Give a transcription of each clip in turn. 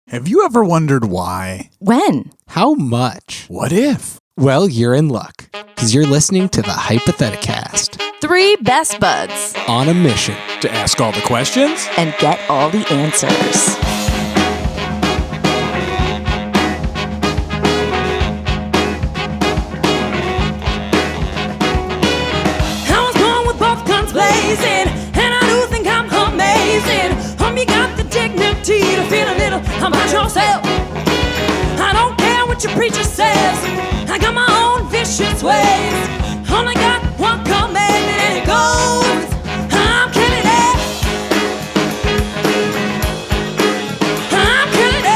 Have you ever wondered why? When? How much? What if? Well, you're in luck, because you're listening to the Hypotheticast. Three best buds. On a mission. To ask all the questions? And get all the answers. I was born with both guns blazing, and I do think I'm amazing. You got the dignity to feel a little about yourself. I don't care what your preacher says. I got my own vicious ways. Only got one command and it goes, I'm killing it. I'm killing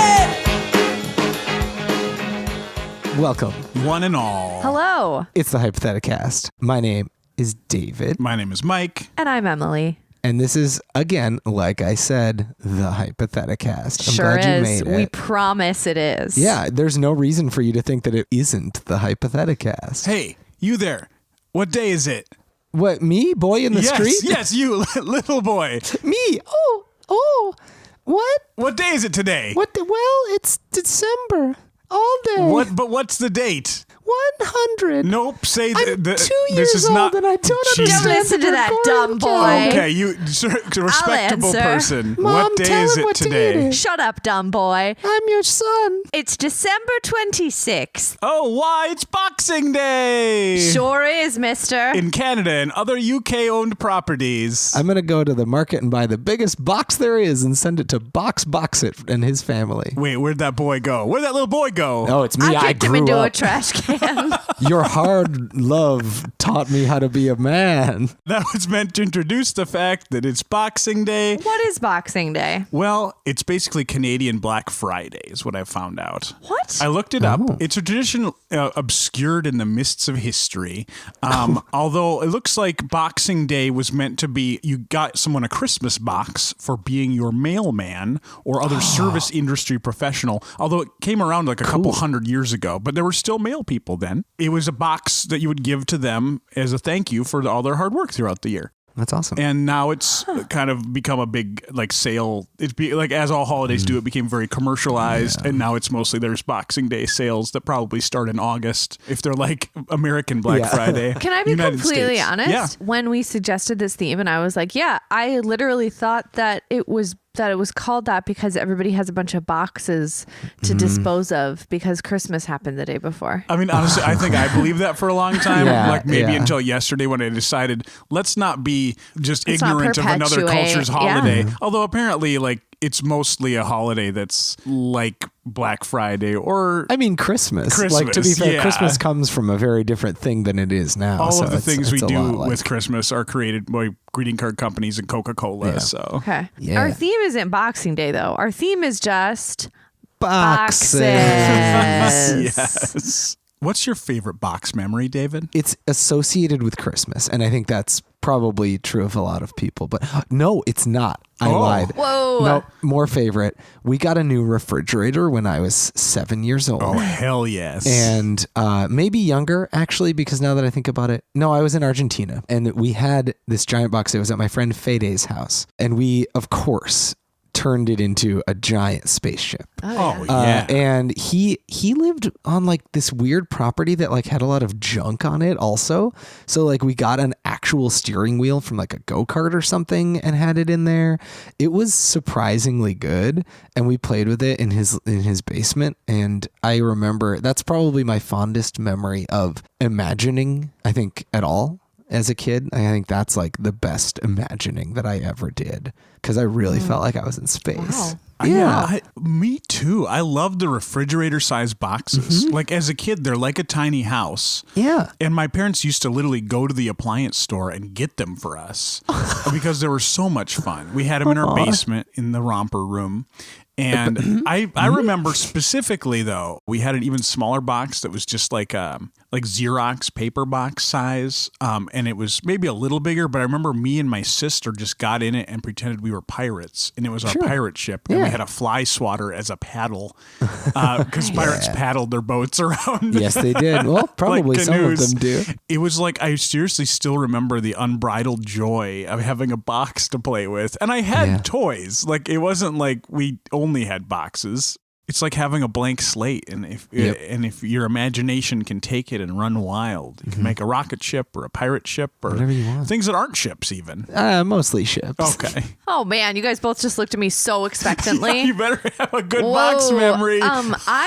it. Welcome. One and all. Hello. It's the Hypotheticast. My name is David. My name is Mike. And I'm Emily. And this is, again, like I said, the Hypotheticast. I'm Sure glad you is. made it. We promise it is. Yeah, there's no reason for you to think that it isn't the Hypotheticast. Hey, you there. What day is it? What, me? Boy in the street? Yes, you, little boy. Me? Oh, what? What day is it today? Well, it's December. All day. What? But what's the date? 100. Nope. Say I'm 2 this years is old not. and I don't Jesus. understand. Don't listen to that dumb boy. Okay, you respectable answer. person. Mom, what day tell is him it what day today? it is. Shut up, dumb boy. I'm your son. It's December 26th. Oh, why? It's Boxing Day. Sure is, mister. In Canada and other UK-owned properties. I'm going to go to the market and buy the biggest box there is and send it to Box It and his family. Wait, where'd that boy go? Where'd that little boy go? Oh, it's me. I kicked him grew into up. a trash can. Your hard love taught me how to be a man. That was meant to introduce the fact that it's Boxing Day. What is Boxing Day? Well, it's basically Canadian Black Friday is what I found out. What? I looked it up. Oh. It's a tradition obscured in the mists of history. Although it looks like Boxing Day was meant to be, you got someone a Christmas box for being your mailman or other service industry professional. Although it came around like a couple hundred years ago, but there were still mail people then. It was a box that you would give to them as a thank you for all their hard work throughout the year. That's awesome. And now it's kind of become a big sale. Like as all holidays do, it became very commercialized. And now it's mostly there's Boxing Day sales that probably start in August if they're like American Black Friday. Can I be United completely States. honest? Yeah. When we suggested this theme and I was like, yeah, I literally thought that it was called that because everybody has a bunch of boxes to dispose of because Christmas happened the day before. I mean, honestly, I think I believed that for a long time. Yeah, maybe yeah. until yesterday when I decided, let's not be just Let's not ignorant of another perpetuate, culture's yeah. holiday. Although apparently, it's mostly a holiday that's like Black Friday or I mean, Christmas. Like, to be Christmas, fair, yeah. Christmas comes from a very different thing than it is now. all so of the it's- things we it's a do lot like- with Christmas are created by greeting card companies and Coca-Cola. Yeah. So Okay. Yeah. Our theme isn't Boxing Day, though. Our theme is just Boxes. boxes. yes. What's your favorite box memory, David? It's associated with Christmas, and I think that's probably true of a lot of people. But no, it's not. I lied. Whoa. No, more favorite. We got a new refrigerator when I was 7 years old. Oh, hell yes. And maybe younger, actually, because now that I think about it, no, I was in Argentina, and we had this giant box. It was at my friend Fede's house, and we, of course, turned it into a giant spaceship. Oh, yeah. And he lived on like this weird property that like had a lot of junk on it also. So like we got an actual steering wheel from like a go-kart or something and had it in there. It was surprisingly good, and we played with it in his basement. And I remember that's probably my fondest memory of imagining, I think, at all. As a kid, I think that's like the best imagining that I ever did because I really felt like I was in space. Wow. Yeah. Me too. I love the refrigerator-sized boxes. Like as a kid, they're like a tiny house. Yeah. And my parents used to literally go to the appliance store and get them for us because they were so much fun. We had them in our basement in the romper room. And I remember specifically, though, we had an even smaller box that was just like like Xerox paper box size. And it was maybe a little bigger, but I remember me and my sister just got in it and pretended we were pirates, and it was our pirate ship. And we had a fly swatter as a paddle because pirates paddled their boats around. Yes, they did. Well, probably like some of them do. It was like, I seriously still remember the unbridled joy of having a box to play with. And I had toys. Like, it wasn't like we only had boxes. It's like having a blank slate, and if your imagination can take it and run wild, you can make a rocket ship or a pirate ship or whatever you want. Things that aren't ships even. Mostly ships. Okay. Oh man, you guys both just looked at me so expectantly. You better have a good box memory.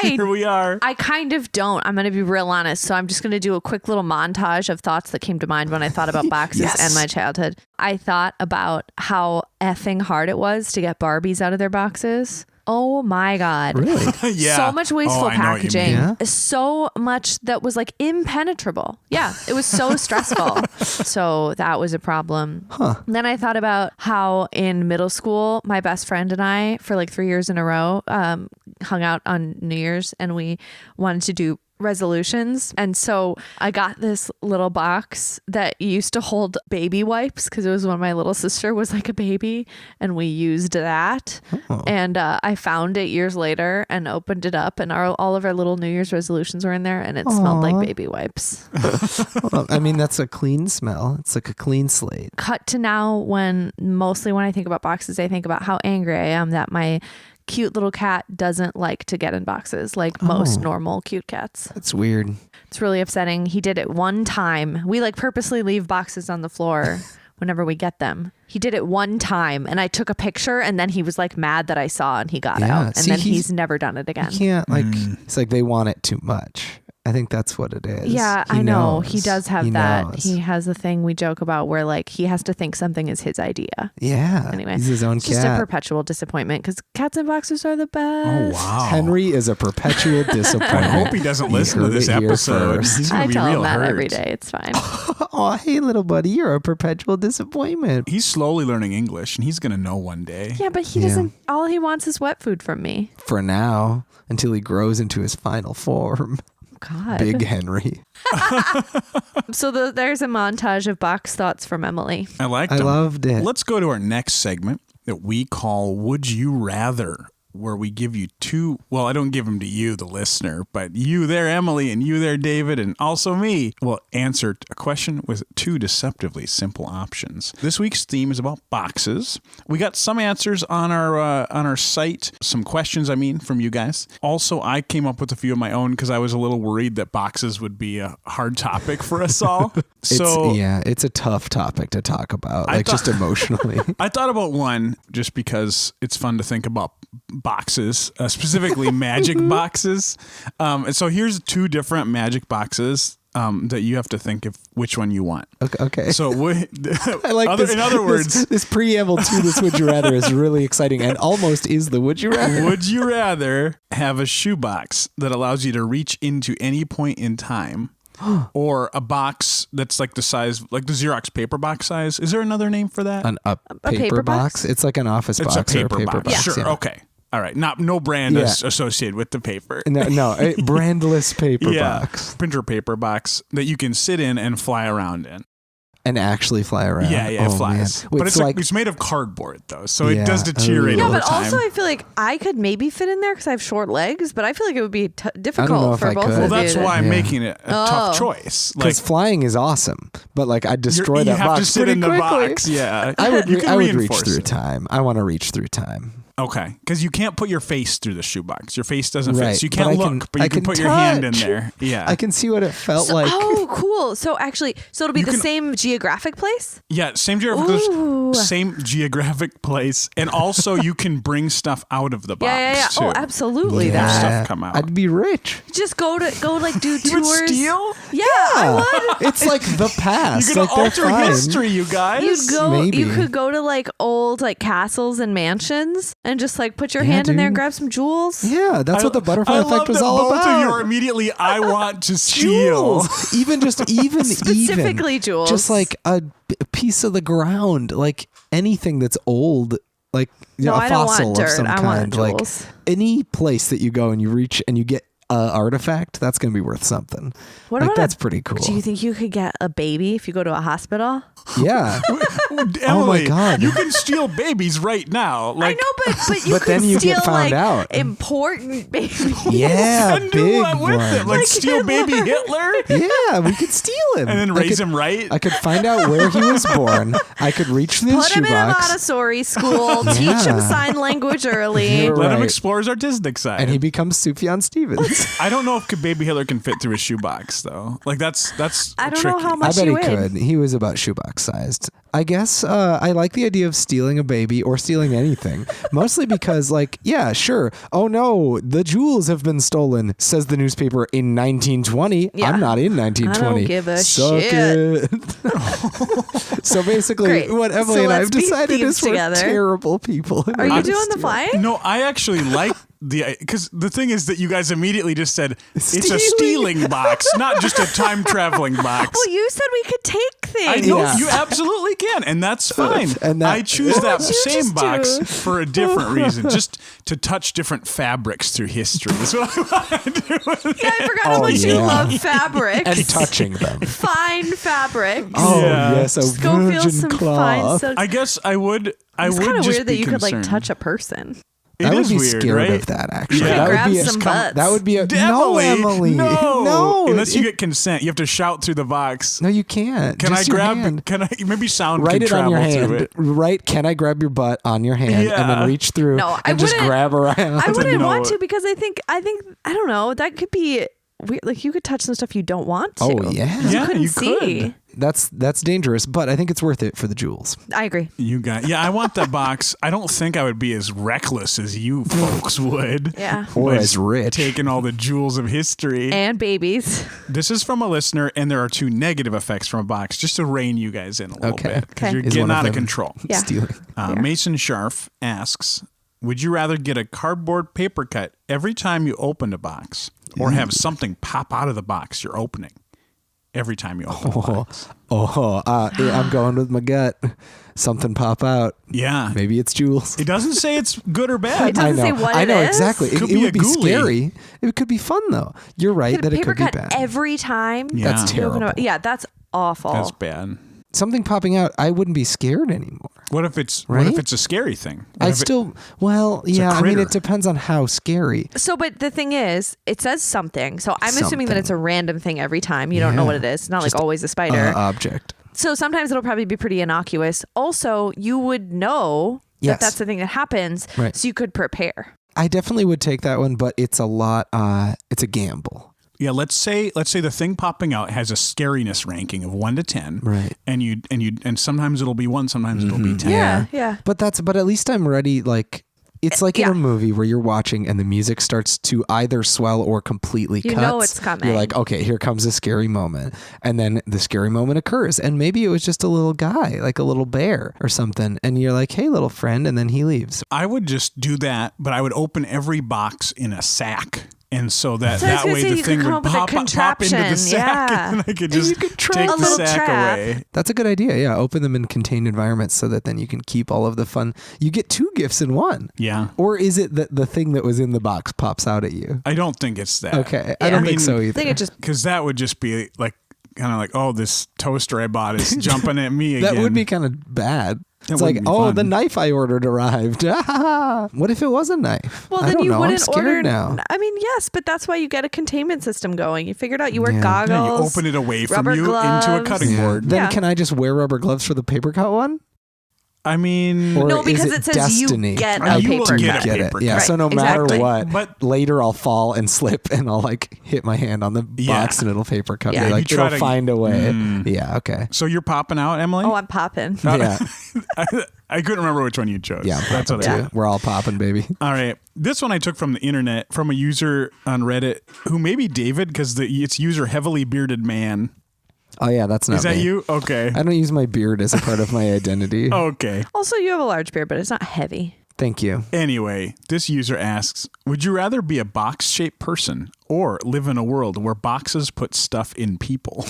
Here we are. I kind of don't. I'm going to be real honest. So I'm just going to do a quick little montage of thoughts that came to mind when I thought about boxes and my childhood. I thought about how effing hard it was to get Barbies out of their boxes. Oh my God. Really? Yeah. So much wasteful packaging. Yeah? So much that was like impenetrable. Yeah. It was so stressful. So that was a problem. Then I thought about how in middle school, my best friend and I, for like 3 years in a row, hung out on New Year's, and we wanted to do resolutions. And so I got this little box that used to hold baby wipes, because it was when my little sister was like a baby, and we used that. And I found it years later and opened it up, and all of our little New Year's resolutions were in there, and it smelled like baby wipes. Well, I mean, that's a clean smell. It's like a clean slate. Cut to now, mostly when I think about boxes, I think about how angry I am that my cute little cat doesn't like to get in boxes like most normal cute cats. That's weird. It's really upsetting. He did it one time. We like purposely leave boxes on the floor whenever we get them. He did it one time, and I took a picture, and then he was like mad that I saw, and he got out. And then he's never done it again. You can't it's like they want it too much. I think that's what it is. Yeah, I know. He does have that. He has a thing we joke about where like he has to think something is his idea. Yeah. Anyway, he's his own cat. Just a perpetual disappointment, because cats in boxes are the best. Oh, wow. Henry is a perpetual disappointment. I hope he doesn't listen to this episode. He's going to be I tell real him that hurt. every day. It's fine. Oh, hey, little buddy, you're a perpetual disappointment. He's slowly learning English, and he's going to know one day. Yeah, but he doesn't. All he wants is wet food from me. For now, until he grows into his final form. God. Big Henry. So there's a montage of box thoughts from Emily. I liked I them. loved it. Let's go to our next segment that we call Would You Rather, where we give you two, well, I don't give them to you, the listener, but you there, Emily, and you there, David, and also me, will answer a question with two deceptively simple options. This week's theme is about boxes. We got some answers on our site, some questions, from you guys. Also, I came up with a few of my own because I was a little worried that boxes would be a hard topic for us all. It's a tough topic to talk about, just emotionally. I thought about one just because it's fun to think about boxes, specifically magic boxes. And so here's two different magic boxes that you have to think of which one you want. Okay. So I like this. In other words, this preamble to this Would You Rather is really exciting and almost is the Would You Rather. Would you rather have a shoebox that allows you to reach into any point in time, or a box that's like the size, like the Xerox paper box size? Is there another name for that? A paper box? It's like an office box It's a or a paper box. Sure. Yeah. Okay. All right. No brand is associated with the paper. No, a brandless paper box. Printer paper box that you can sit in and fly around in. And actually fly around. Yeah, it flies. Man. But it's made of cardboard though, so it does deteriorate Yeah, over but time. also I feel like I could maybe fit in there because I have short legs, but I feel like it would be difficult for both of you. Well, that's why I'm Yeah. making it a tough choice. Because flying is awesome, but like I'd destroy that box. You have to sit in the quickly. box. Yeah, I would reach reinforce through it. time. I want to reach through time. Okay, because you can't put your face through the shoebox. Your face doesn't fit, Right, so you but can't I look, can- but I you can can put your hand in touch. there. Yeah, I can see what it felt like. Oh, cool. So it'll be the same geographic place? yeah, same geographic place, and also you can bring stuff out of the box. Yeah. Too. Oh, absolutely Have that. stuff come out. I'd be rich. Just go like do You tours. would steal? Yeah, I would. It's like the past. You're gonna like they're alter fine. history, you guys. Maybe. You could go to like old like castles and mansions and just like put your hand in there and dude. grab some jewels. Yeah, that's what the butterfly I effect love was that all both about. of you are immediately, I want to steal. Jewels. Even Specifically jewels. Just like a piece of the ground, like anything that's old, like No, a I don't fossil want of dirt. some I want kind. Like jewels. any place that you go and you reach and you get artifact, that's going to be worth something. What like about that's pretty cool. Do you think you could get a baby if you go to a hospital? Yeah. Emily, Oh my God. you can steal babies right now. Like, I know, but you But could then you steal get found like out. important babies. Yeah, and do big what with it? one. Like steal baby Hitler Yeah, we could steal him. and then I raise could- him right. I could find out where he was born. I could reach through his Put him in a shoebox. Montessori school. Teach him Yeah. sign language early. You're Let him right. explore his artistic side. And he becomes Sufjan Stevens. I don't know if baby Hitler can fit through a shoebox though. Like that's I don't tricky. know how I much bet he he weighed. could. He was about shoebox sized. I guess I like the idea of stealing a baby or stealing anything. Mostly because, like, yeah, sure. Oh no, the jewels have been stolen, says the newspaper in 1920. Yeah. I'm not in 1920. I don't give a Suck shit. it. So basically, Great. what Emily So and I have let's be decided is thieves we're together. terrible people. Are you doing the flying? No, I actually like because the thing is that you guys immediately just said it's a Stealing. stealing box, not just a time traveling box. Well, you said we could take I things. know Yeah. you absolutely can, and that's fine. And that- I choose that What'd you same just box do? for a different reason, just to touch different fabrics through history. That's what I want to do. Yeah, I forgot how Oh, much you yeah. love fabrics. And touching them. Fine fabrics. Oh, Yeah. yes, a Go feel virgin some fine cloth. silk. I guess I would. I It's would kind of just weird that be you could like concerned. touch a person. It I would is be weird, scared right? of that, actually. Yeah. That Grab would be some butts. That would be a no, Emily, Emily. No, unless you it- get consent, you have to shout through the box. No, you can't. Can Just I your grab? hand. Can I maybe sound Write can it on your travel through hand. it? Right? Can I grab your butt on your hand and Yeah. then reach through No, I and just wouldn't- grab around? I wouldn't know want it. to because I think I don't know, that could be weird. Like you could touch some stuff you don't want to. Oh yeah. Yeah, couldn't you see. could. That's dangerous, but I think it's worth it for the jewels. I agree. You got. Yeah, I want that box. I don't think I would be as reckless as you folks would. Yeah. Or by as just rich. taking all the jewels of history. And babies. This is from a listener, and there are 2 negative effects from a box, just to rein you guys in a little Okay. bit because Okay. you're Is getting one of out of them control. Yeah. Stealing. Yeah. Mason Scharf asks, would you rather get a cardboard paper cut every time you open a box or have something pop out of the box you're opening every time you open a box? Yeah, I'm going with my gut. Something pop out. Yeah. Maybe it's jewels. It doesn't say it's good or bad. It doesn't I say know. what I it know is. exactly. It Could it be would a be ghoulie. scary. It could be fun though. You're right Get a that it paper could be cut bad. every time. Yeah. That's you open terrible. Yeah, that's awful. That's bad. Something popping out, I wouldn't be scared anymore. What if it's Right? a scary thing? What I if it- still, well, a yeah, I mean, critter. it depends on how scary. So, but the thing is, it says something. So I'm assuming that Something. it's a random thing every time. You don't know Yeah. what it is. It's not Just like always a spider. Object. So sometimes it'll probably be pretty innocuous. Also, you would know Yes. that that's the thing that happens. Right. So you could prepare. I definitely would take that one, but it's a lot. It's a gamble. Yeah, let's say the thing popping out has a scariness ranking of 1 to 10. Right. And sometimes it'll be 1, sometimes it'll be 10. Yeah. But at least I'm ready. Like it's like in Yeah. a movie where you're watching and the music starts to either swell or completely You cuts. know it's coming. You're like, okay, here comes a scary moment, and then the scary moment occurs, and maybe it was just a little guy, like a little bear or something, and you're like, hey, little friend, and then he leaves. I would just do that, but I would open every box in a sack. And so that, So I was that gonna way say the you thing could come would up with a pop into the contraption, sack yeah. and I could just take a the little sack trap. away. That's a good idea. Yeah, open them in contained environments so that then you can keep all of the fun. You get 2 gifts in one. Yeah. Or is it that the thing that was in the box pops out at you? I don't think it's that. Okay, I Yeah. don't I think so I either. think it just Because that would just be like, kind of like, oh, this toaster I bought is jumping at me again. That would be kind of bad. That It's like, wouldn't be oh, fun. the knife I ordered arrived. What if it was a knife? well, I then don't you know. wouldn't I'm scared order. now. I mean, yes, but that's why you get a containment system going. You figured out you wear Yeah. goggles. Yeah, you open it away from rubber you gloves. into a cutting Yeah. board. Then Yeah. can I just wear rubber gloves for the paper cut one? I mean, Or No, is because it it says destiny? you get a I paper do cut. get paper it. Yeah. cut. So no Right, matter exactly. what, But- later I'll fall and slip and I'll like hit my hand on the Yeah. box and it'll paper cut Yeah. me. You Like try it'll to- find a way. Yeah. Okay. so you're popping out, Emily? Oh, I'm popping. Yeah. I couldn't remember which one you chose. Yeah. I'm That's popping what I too. We're all popping, baby. All right. This one I took from the internet from a user on Reddit who may be David because it's user heavily bearded man. Oh yeah, that's not Is that me. you? Okay. I don't use my beard as a part of my identity. Okay. Also, you have a large beard, but it's not heavy. Thank you. Anyway, this user asks, would you rather be a box-shaped person or live in a world where boxes put stuff in people?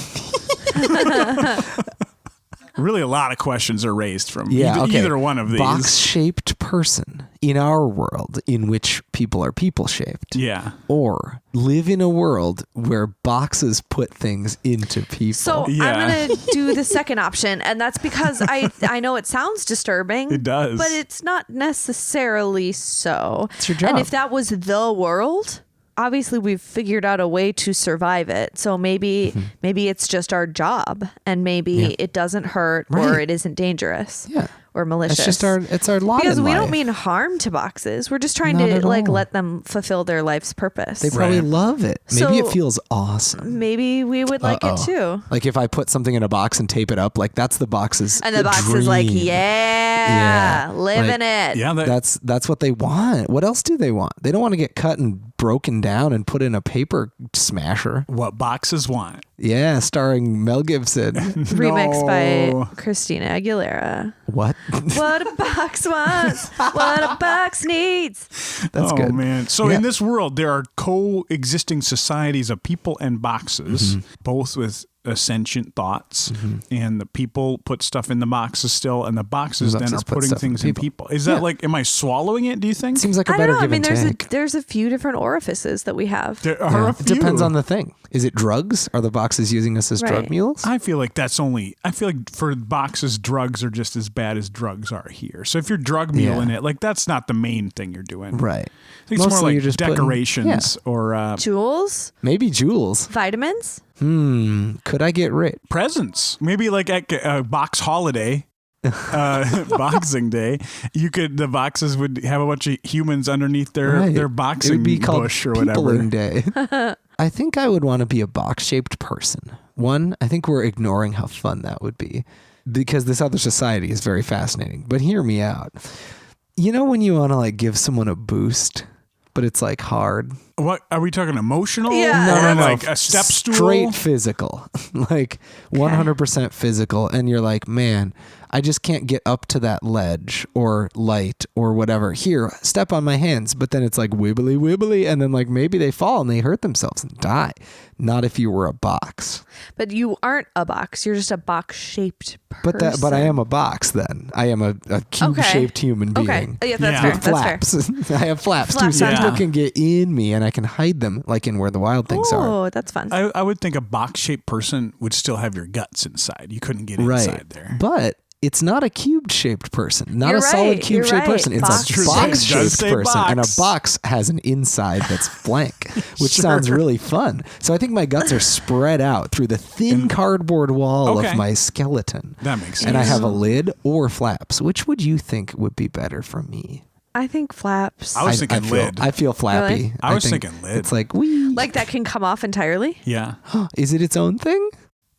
Really, a lot of questions are raised from Yeah, either one of these. Box-shaped person in our world in which people are people-shaped. Yeah. Or live in a world where boxes put things into people. So Yeah. I'm going to do the second option. And that's because I know it sounds disturbing. It does. But it's not necessarily so. It's your job. And if that was the world, obviously we've figured out a way to survive it. So maybe it's just our job, and maybe it doesn't hurt or Right. it isn't dangerous. Yeah. Or malicious. It's our lot because in we life. don't mean harm to boxes. We're just trying Not to at like all. let them fulfill their life's purpose. They probably Right. love it. Maybe it So- feels awesome. Maybe we would like it too. Like if I put something in a box and tape it up, like that's the box's And the box is like, dream. yeah, living Like, it. Yeah. That's what they want. What else do they want? They don't want to get cut and broken down and put in a paper smasher. What boxes want. Yeah, starring Mel Gibson. Remixed No. by Christina Aguilera. What? What a box wants, what a box needs. That's good. Man. So Yeah. in this world, there are coexisting societies of people and boxes, both with sentient thoughts, and the people put stuff in the boxes still, and the boxes The then are boxes put putting stuff in things in people. Is that like, am I swallowing it, do you think? Seems like a I better don't know. I give mean, and take. there's a few different orifices that we have. There are a It few. depends on the thing. Is it drugs? Are the boxes using us as drug Right. mules? I feel like for boxes, drugs are just as bad as drugs are here. So if you're drug muling it, like that's not the main thing you're doing. Right. I think it's more like you're just putting- decorations or Jewels, Maybe jewels. vitamins. Could I get rich? presents. Maybe like at a box holiday. Boxing Day, the boxes would have a bunch of humans underneath their Right. It boxing would be called bush or whatever. Peopling Day. I think I would want to be a box-shaped person. One, I think we're ignoring how fun that would be because this other society is very fascinating. But hear me out. You know when you want to like give someone a boost, but it's like hard? What are we talking? Emotional? Yeah. Or like a step stool? Straight physical. Like 100% physical. And you're like, man, I just can't get up to that ledge or light or whatever. Here, step on my hands. But then it's like wibbly wibbly. And then like maybe they fall and they hurt themselves and die. Not if you were a box. But you aren't a box. You're just a box-shaped person. But I am a box then. I am a cube-shaped human being. Okay. Yeah, that's Yeah. fair. With That's fair. flaps. I have flaps, Flaps too. So on people top. can get in me and I can hide them like in Where the Wild Things Are. Oh, that's fun. I would think a box-shaped person would still have your guts inside. You couldn't get inside there. But it's not a cube-shaped person, not You're a solid right, you're cube-shaped right. person. It's Box a shaped. It does box-shaped say person, and a box. box has an inside that's blank, which sounds really fun. So I think my guts are spread out through the thin cardboard wall Okay. of my skeleton. That makes sense. And I have a lid or flaps. Which would you think would be better for me? I think flaps. I was thinking lid. I feel flappy. Really? I was think thinking lid. It's like, wee. Like that can come off entirely? Yeah. Is it its own thing?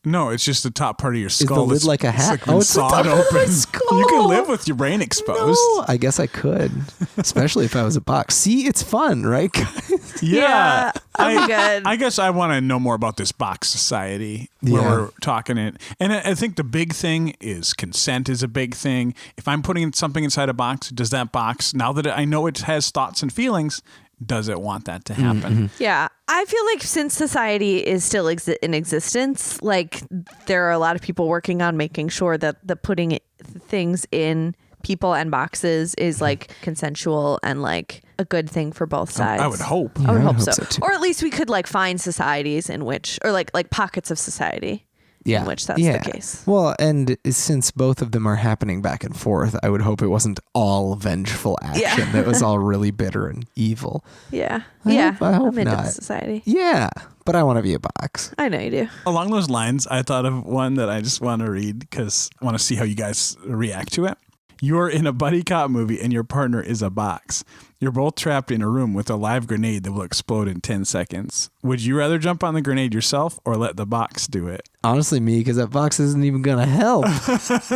No, it's just the top part of your the skull. lid that's- like a it's hat? like been Oh, it's the sawed top of my open. skull. You can live with your brain exposed. No, I guess I could, especially if I was a box. See, it's fun, right, guys? Yeah, I'm good. I guess I want to know more about this box society where Yeah. we're talking it. And I think the big thing is consent is a big thing. If I'm putting something inside a box, does that box, now that I know it has thoughts and feelings, does it want that to happen? Yeah. I feel like since society is still in existence, like there are a lot of people working on making sure that the putting things in people and boxes is like consensual and like a good thing for both sides. I would hope. I would Yeah, I hope hope so. so, too. Or at least we could like find societies in which, or like pockets of society in which that's the case. Well, and since both of them are happening back and forth, I would hope it wasn't all vengeful action. Yeah. That was all really bitter and evil. Yeah. I hope I'm into not. the society. Yeah, but I want to be a box. I know you do. Along those lines, I thought of one that I just want to read because I want to see how you guys react to it. You're in a buddy cop movie and your partner is a box. You're both trapped in a room with a live grenade that will explode in 10 seconds. Would you rather jump on the grenade yourself or let the box do it? Honestly, me, because that box isn't even going to help.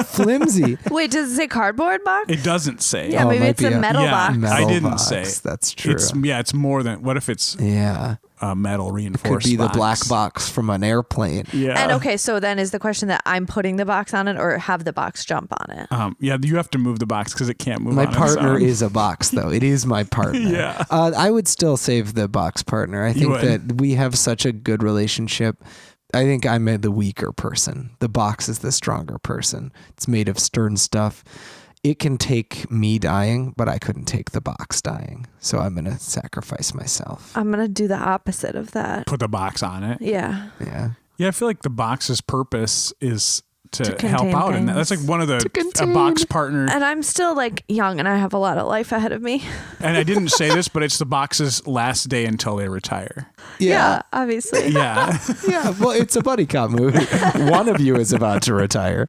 Flimsy. Wait, does it say cardboard box? It doesn't say. Yeah, Oh, it maybe might it's be a a metal Yeah. box. Metal I didn't box. say. That's true. It's more than, what if it's Yeah. a metal Could reinforced be the box? black box from an airplane. Yeah. And okay, so then is the question that I'm putting the box on it or have the box jump on it? Yeah, you have to move the box because it can't move My on its partner own. is a box, though. It is my partner. Yeah. I would still save the box partner. I think would? that we have such a good relationship. I think I'm the weaker person. The box is the stronger person. It's made of stern stuff. It can take me dying, but I couldn't take the box dying. So I'm going to sacrifice myself. I'm going to do the opposite of that. Put the box on it. Yeah. Yeah. Yeah, I feel like the box's purpose is to contain help out in that. things. That's like one of the a box partner. And I'm still like young and I have a lot of life ahead of me. And I didn't say this, but it's the box's last day until they retire. Yeah, obviously. Yeah. Yeah. Well, it's a buddy cop movie. One of you is about to retire.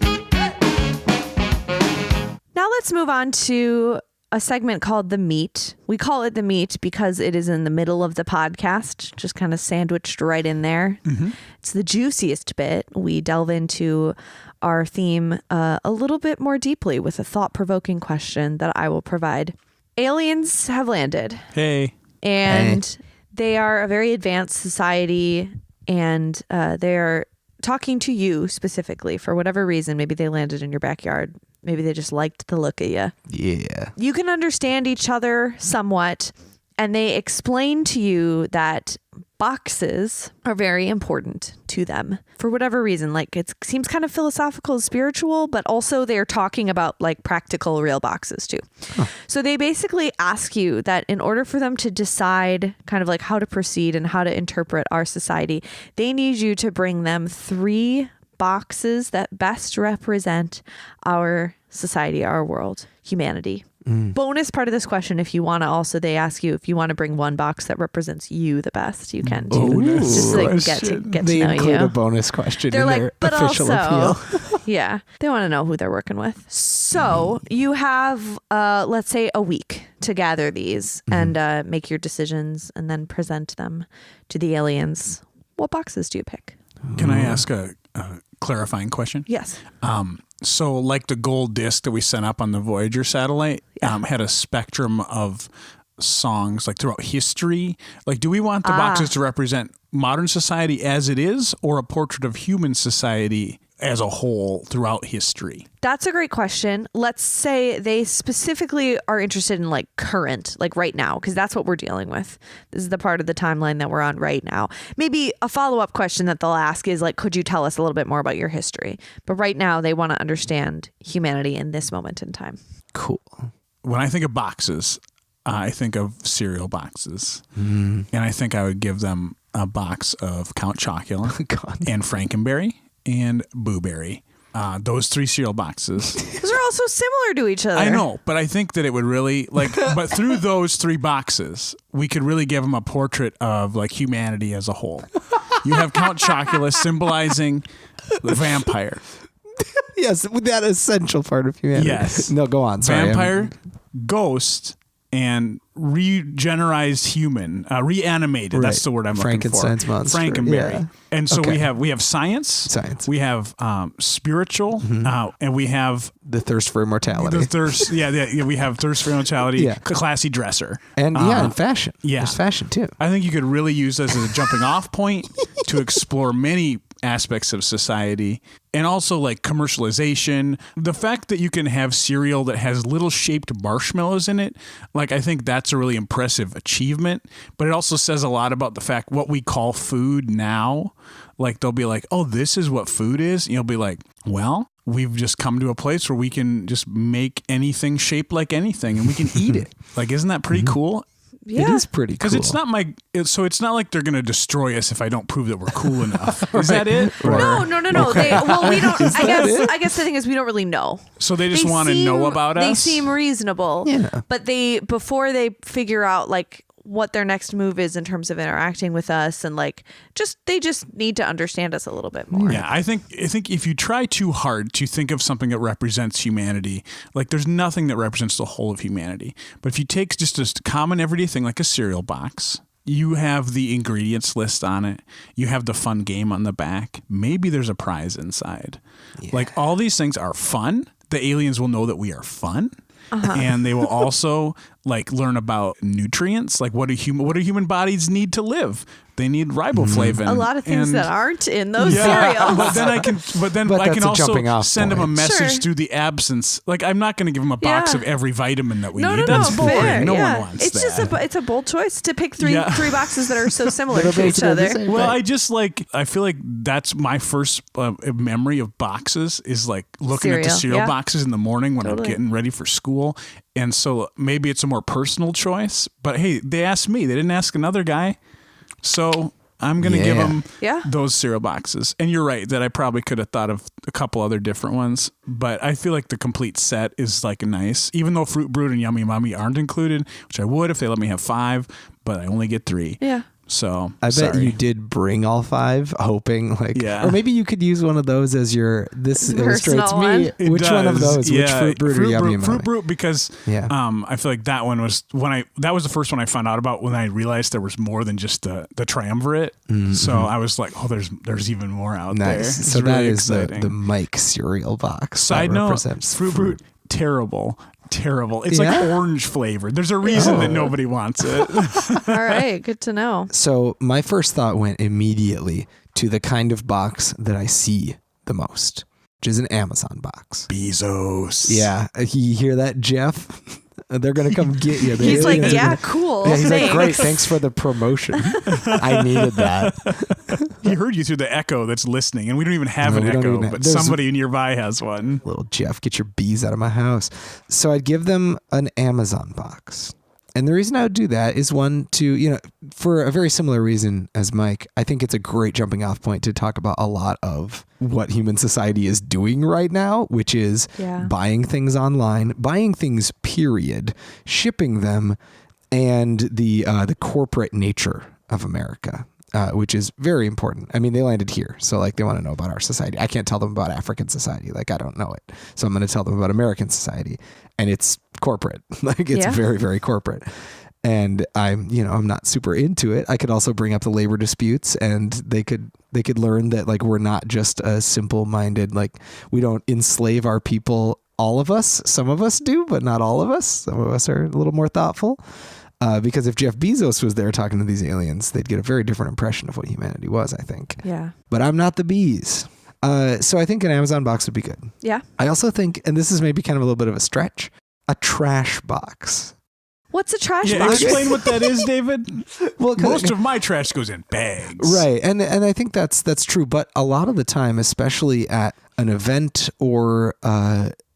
Now let's move on to a segment called The Meat. We call it The Meat because it is in the middle of the podcast, just kind of sandwiched right in there. Mm-hmm. It's the juiciest bit. We delve into our theme a little bit more deeply with a thought-provoking question that I will provide. Aliens have landed. Hey. And they are a very advanced society, and they're talking to you specifically for whatever reason. Maybe they landed in your backyard. Maybe they just liked the look of you. Yeah. You can understand each other somewhat, and they explain to you that boxes are very important to them for whatever reason. Like, it seems kind of philosophical and spiritual, but also they're talking about like practical real boxes too. Huh. So they basically ask you that in order for them to decide kind of like how to proceed and how to interpret our society, they need you to bring them 3 boxes that best represent our society, our world, humanity. Bonus part of this question, if you want to also, they ask you if you want to bring 1 box that represents you the best, you can too. Just so they can get to know They include you. a bonus question They're in like, their but official also, appeal. yeah, they want to know who they're working with. So you have, let's say, a week to gather these and make your decisions and then present them to the aliens. What boxes do you pick? Can I ask a clarifying question? Yes. So like the gold disc that we sent up on the Voyager satellite had a spectrum of songs like throughout history. Like, do we want the boxes to represent modern society as it is, or a portrait of human society as a whole throughout history? That's a great question. Let's say they specifically are interested in like current, like right now, because that's what we're dealing with. This is the part of the timeline that we're on right now. Maybe a follow-up question that they'll ask is like, could you tell us a little bit more about your history? But right now they want to understand humanity in this moment in time. Cool. When I think of boxes, I think of cereal boxes. And I think I would give them a box of Count Chocula and Frankenberry and Boo Berry. Those 3 cereal boxes. Those are all so similar to each other. I know, but I think that it would really but through those 3 boxes, we could really give them a portrait of like humanity as a whole. You have Count Chocula symbolizing the vampire. Yes, that essential part of humanity. Yes. No, go on. Sorry. Vampire, ghost, and regenerized human, reanimated. Right. That's the word I'm looking for. Frankenstein's monster. Frankenberry. Yeah. And so Okay. we have science. We have spiritual, and we have The thirst for immortality. the thirst. Yeah, we have thirst for immortality. Yeah. The classy dresser, and and fashion. yeah. There's fashion too. I think you could really use this as a jumping off point to explore many aspects of society, and also like commercialization. The fact that you can have cereal that has little shaped marshmallows in it, like I think that's a really impressive achievement, but it also says a lot about the fact what we call food now. Like they'll be like, oh, this is what food is. And you'll be like, well, we've just come to a place where we can just make anything shaped like anything and we can eat it. Like, isn't that pretty cool? Yeah. It is pretty cool. Because it's not it's not like they're going to destroy us if I don't prove that we're cool enough. Is that it? Or- No. Okay. We don't. I guess the thing is we don't really know. So they just want to know about us? They seem reasonable. Yeah. But before they figure out like what their next move is in terms of interacting with us, and like they just need to understand us a little bit more. Yeah, I think if you try too hard to think of something that represents humanity, like there's nothing that represents the whole of humanity. But if you take just a common everyday thing like a cereal box, you have the ingredients list on it. You have the fun game on the back. Maybe there's a prize inside. Yeah. Like all these things are fun. The aliens will know that we are fun. And they will also like learn about nutrients. Like what do human bodies need to live? They need riboflavin. A lot of things and, that aren't in those yeah, cereals. but then I can that's a also jumping off send them a point. message Sure. through the absence. Like I'm not going to give them a box Yeah. of every vitamin that we No, need. no, That's no, boring. fair, No yeah. one wants it's that. just it's a bold choice to pick three Yeah. boxes that are so similar They're to each basically the other. same. Well, Right. I feel like that's my first memory of boxes is like looking at the Cereal, cereal yeah. boxes in the morning when Totally. I'm getting ready for school. And so maybe it's a more personal choice, but hey, they asked me, they didn't ask another guy. So I'm going to give Yeah. them Yeah. those cereal boxes. And you're right that I probably could have thought of a couple other different ones, but I feel like the complete set is like nice, even though Fruit Brewed and Yummy Mummy aren't included, which I would if they let me have 5, but I only get 3. Yeah. So I bet sorry. you did bring all 5, hoping like, Yeah. or maybe you could use one of those as your. This illustrates Personal me. one. It Which one of does. those? Which Fruit Brewed or Yummy Mummy? Fruit Brewed because Yeah. I feel like that one was that was the first one I found out about when I realized there was more than just the triumvirate. So I was like, oh, there's even more out there. Nice. It's So that really is the exciting. Mike cereal box. Side that note, represents Fruit Brewed, terrible. It's Yeah? like orange flavored. There's a reason that Oh. nobody wants it. All right. Good to know. So my first thought went immediately to the kind of box that I see the most, which is an Amazon box. Bezos. Yeah, you hear that, Jeff? They're gonna come get you. The He's like, aliens are yeah, gonna- cool. Yeah, he's thanks. like, great, thanks for the promotion. I needed that. He heard you through the echo that's listening, and we don't even have No, an we don't echo, even have- but there's- somebody nearby has one. Little Jeff, get your bees out of my house. So I'd give them an Amazon box. And the reason I would do that is one to, for a very similar reason as Mike, I think it's a great jumping off point to talk about a lot of what human society is doing right now, which is Yeah. buying things online, buying things, period, shipping them, and the corporate nature of America. Which is very important. I mean, they landed here, so like they want to know about our society. I can't tell them about African society, like I don't know it. So I'm going to tell them about American society, and it's corporate. Like it's Yeah. very, very corporate. And I'm not super into it. I could also bring up the labor disputes, and they could learn that like we're not just a simple-minded, like we don't enslave our people. All of us, some of us do, but not all of us. Some of us are a little more thoughtful. Because if Jeff Bezos was there talking to these aliens, they'd get a very different impression of what humanity was, I think. Yeah. But I'm not the bees. So I think an Amazon box would be good. Yeah. I also think, and this is maybe kind of a little bit of a stretch, a trash box. What's a trash Yeah, box? explain what that is, David. Well, Most of my trash goes in bags. right, and I think that's true. But a lot of the time, especially at an event or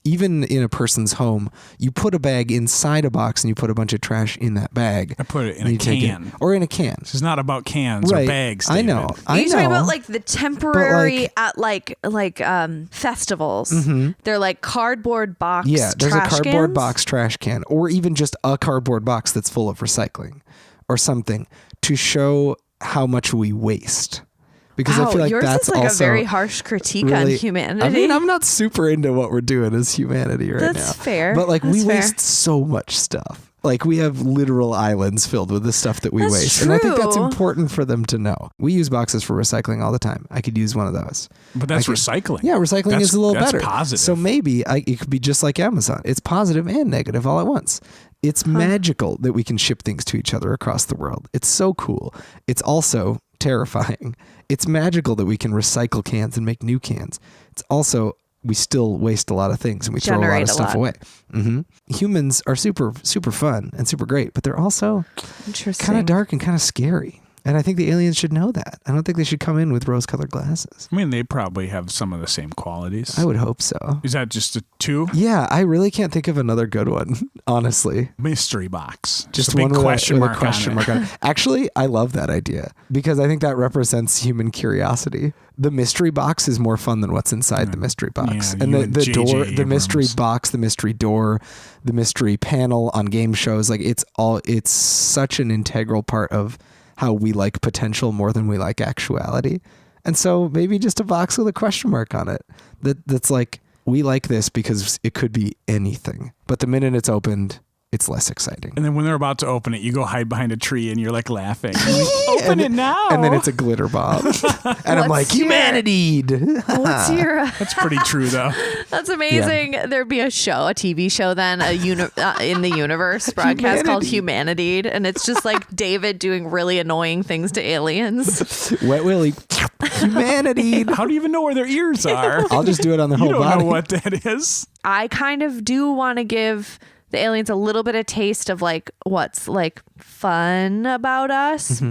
even in a person's home, you put a bag inside a box and you put a bunch of trash in that bag. I put it in and a you take it- can. or in a can. This is not about cans or Right. bags, I David. know. Are you I know. talking about like the temporary like- at like festivals? They're like cardboard box. Yeah, there's a trash cardboard cans? box trash can, or even just a cardboard box that's full of recycling or something to show how much we waste. Because I Wow, feel like yours that's is like also a very harsh critique on really- humanity. I mean, I'm not super into what we're doing as humanity right now. That's fair. But like That's we fair. waste so much stuff. Like we have literal islands filled with the stuff that we That's waste. And I think that's true. important for them to know. We use boxes for recycling all the time. I could use one of those. But that's I could- recycling. Yeah, recycling That's- is a little that's better. positive. So maybe it could be just like Amazon. It's positive and negative all at once. It's magical that we can ship things to each other across the world. It's so cool. It's also terrifying. It's magical that we can recycle cans and make new cans. It's also, we still waste a lot of things and we throw a lot Generate of a stuff lot. away. Humans are super, super fun and super great, but they're also Interesting. kind of dark and kind of scary. And I think the aliens should know that. I don't think they should come in with rose-colored glasses. I mean, they probably have some of the same qualities. I would hope so. Is that just a 2? Yeah, I really can't think of another good one, honestly. Mystery box. Just a big one with question with mark a question on mark it. on it. Actually, I love that idea because I think that represents human curiosity. The mystery box is more fun than what's inside the mystery box. Yeah, and you the and door, J.J. the mystery Abrams. box, the mystery door, the mystery panel on game shows, like it's such an integral part of how we like potential more than we like actuality. And so maybe just a box with a question mark on it that's like, we like this because it could be anything. But the minute it's opened, it's less exciting. And then when they're about to open it, you go hide behind a tree and you're like laughing. Open it now. And then it's a glitter bomb. And I'm like, humanity. What's your... That's pretty true, though. That's amazing. There'd be a show, a TV show then, in the universe broadcast called Humanity. And it's just like David doing really annoying things to aliens. Wet Willy. Humanity. How do you even know where their ears are? I'll just do it on their whole You don't body. know what that is. I kind of do want to give the aliens a little bit of taste of like what's like fun about us,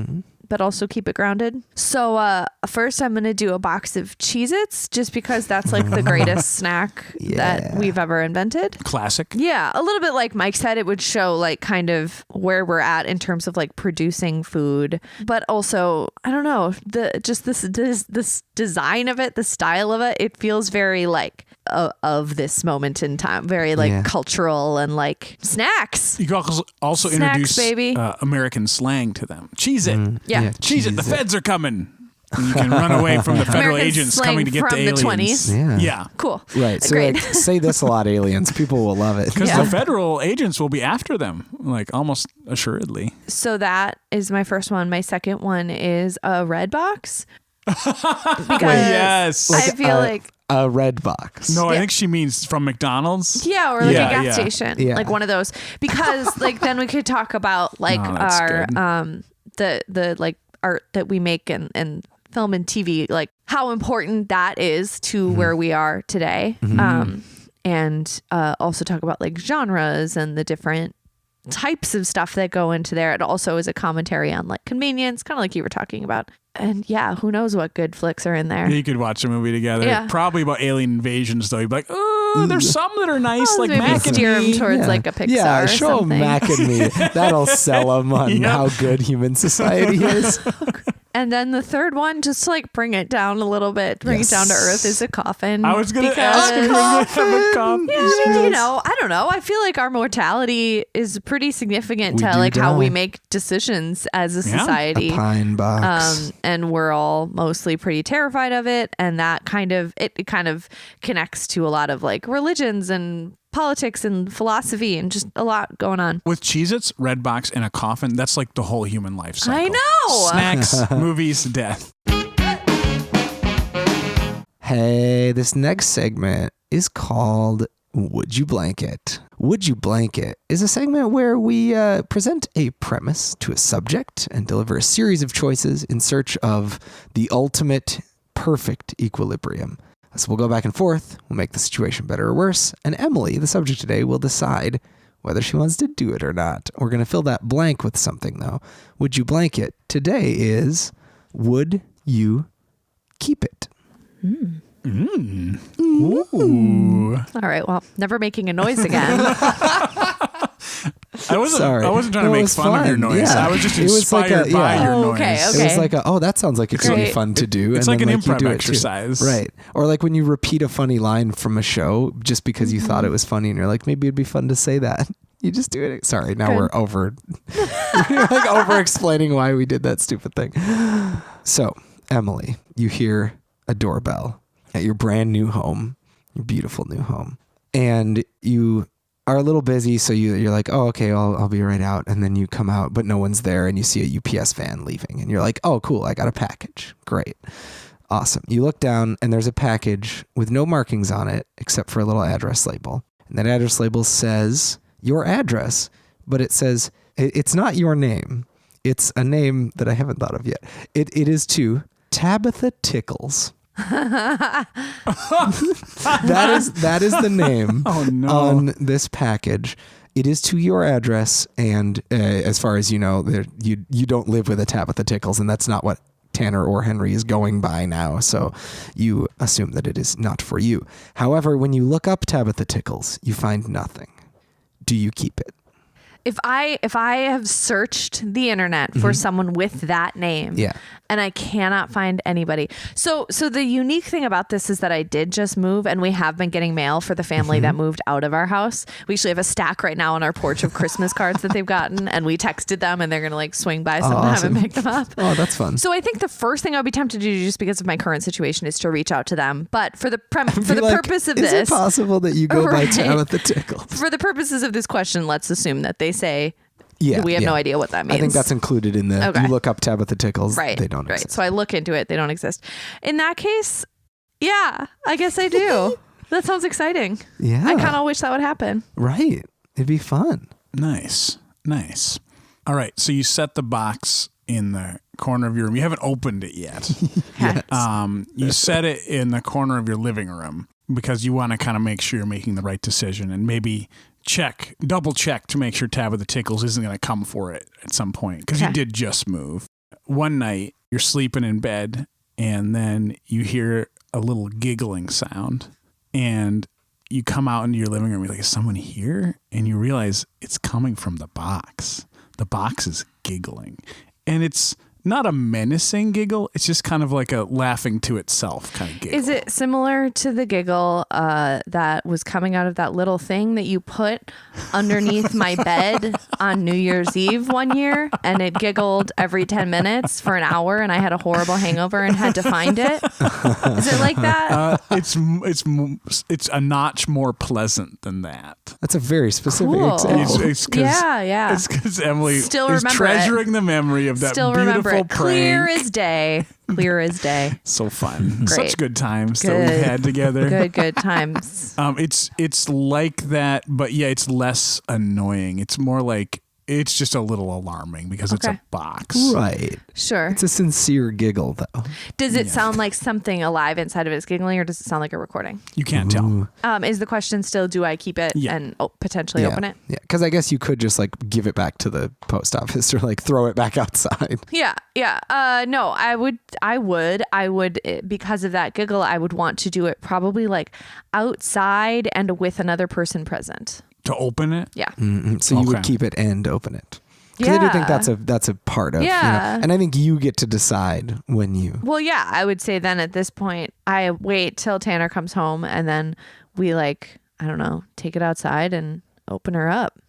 but also keep it grounded. So first I'm going to do a box of Cheez-Its just because that's like the greatest snack that we've ever invented. Classic. Yeah, a little bit like Mike said, it would show like kind of where we're at in terms of like producing food, but also I don't know, this design of it, the style of it, it feels very like of this moment in time, very like cultural and like snacks. You can also Snacks, introduce baby. American slang to them. Cheese it. Yeah. Cheese it. The feds are coming. And you can run away from the federal American agents slang coming to get from the aliens. 20s. Yeah. Cool. Right. So Great. like, say this a lot, aliens. People will love it. Because the federal agents will be after them, like almost assuredly. So that is my first one. My second one is a red box. Because yes. I feel like a red box. No, I think she means from McDonald's. yeah, or like a gas station, Yeah. like one of those. Because like then we could talk about like that's our good. the like art that we make and film and TV, like how important that is to where we are today. And also talk about like genres and the different types of stuff that go into there. It also is a commentary on like convenience, kind of like you were talking about. And yeah, who knows what good flicks are in there. You could watch a movie together. Yeah. Probably about alien invasions, though. You'd be like, oh, there's some that are nice, like Maybe Mac and steer them Me. towards like a Pixar Yeah, or show something. Mac and Me. That'll sell them on Yep. how good human society is. And then the third one, just to like bring it down a little bit, bring it down to earth, is a coffin. I was going to Because- ask if we have a coffin. Yeah, I mean, you know, I don't know. I feel like our mortality is pretty significant We to do like how we die. make decisions as a Yeah. society. A pine box. And we're all mostly pretty terrified of it. And that kind of, it kind of connects to a lot of like religions and politics and philosophy and just a lot going on. With Cheez-Its, Red Box, and a coffin, that's like the whole human life cycle. I know. Snacks, movies, death. Hey, this next segment is called Would You Blanket? Would You Blanket is a segment where we present a premise to a subject and deliver a series of choices in search of the ultimate perfect equilibrium. So we'll go back and forth, we'll make the situation better or worse, and Emily, the subject today, will decide whether she wants to do it or not. We're going to fill that blank with something, though. Would you blanket? Today is, would you keep it? Ooh. All right. Well, never making a noise again. I wasn't trying to No, it make was fun of your fun. noise. Yeah. I was just It was like inspired by yeah. your Oh, noise. okay, It okay. was like, that sounds like it's going to be Great. fun to do. It's and like then, an you improv do it too. exercise. Right. Or like when you repeat a funny line from a show just because you thought it was funny and you're like, maybe it'd be fun to say that. You just do it. Sorry, now Good. we're over like over explaining why we did that stupid thing. So, Emily, you hear a doorbell at your brand new home, your beautiful new home. And you are a little busy, so you're like, oh, okay, I'll be right out. And then you come out, but no one's there, and you see a UPS van leaving. And you're like, oh, cool, I got a package. Great. Awesome. You look down, and there's a package with no markings on it, except for a little address label. And that address label says your address, but it says, it's not your name. It's a name that I haven't thought of yet. It is to Tabitha Tickles. that is the name on this package. It is to your address, and as far as you know, you don't live with a Tabitha Tickles, and that's not what Tanner or Henry is going by now, so you assume that it is not for you. However, when you look up Tabitha Tickles, you find nothing. Do you keep it? If I have searched the internet for someone with that name, and I cannot find anybody. So the unique thing about this is that I did just move, and we have been getting mail for the family that moved out of our house. We actually have a stack right now on our porch of Christmas cards that they've gotten, and we texted them, and they're gonna like swing by sometime and pick them up. Oh, that's fun. So I think the first thing I'd be tempted to do, just because of my current situation, is to reach out to them. But for the purpose of this, is it possible that you go by Tabitha Tickles? For the purposes of this question, let's assume that they say, we have no idea what that means. I think that's included in the, you look up Tabitha Tickles, right, they don't exist. So I look into it, they don't exist. In that case, yeah, I guess I do. That sounds exciting. Yeah. I kind of wish that would happen. Right. It'd be fun. Nice. All right, so you set the box in the corner of your room. You haven't opened it yet. Yes. You set it in the corner of your living room because you want to kind of make sure you're making the right decision, and maybe double check to make sure Tabitha Tickles isn't going to come for it at some point, because you did just move. One night you're sleeping in bed, and then you hear a little giggling sound, and you come out into your living room. You're like, is someone here? And you realize it's coming from the box. The box is giggling, and it's not a menacing giggle. It's just kind of like a laughing to itself kind of giggle. Is it similar to the giggle that was coming out of that little thing that you put underneath my bed on New Year's Eve one year, and it giggled every 10 minutes for an hour, and I had a horrible hangover and had to find it? Is it like that? It's a notch more pleasant than that. That's a very specific Cool. example. It's Yeah. It's because Emily Still is remember treasuring the memory of that Still beautiful remember it. prank. Clear as day. So fun. Great. Such good times that we had together. Good times. It's like that, but yeah, it's less annoying. It's more like it's just a little alarming because it's a box. Right. Sure. It's a sincere giggle, though. Does it sound like something alive inside of it is giggling, or does it sound like a recording? You can't tell. Is the question still, do I keep it and potentially open it? Yeah, because I guess you could just like give it back to the post office or like throw it back outside. Yeah. No, I would, because of that giggle, I would want to do it probably like outside and with another person present. To open it? Yeah. Mm-hmm. So you would keep it and open it. Because I do think that's a part of, and I think you get to decide when you. Well, yeah, I would say then at this point, I wait till Tanner comes home, and then we take it outside and open her up.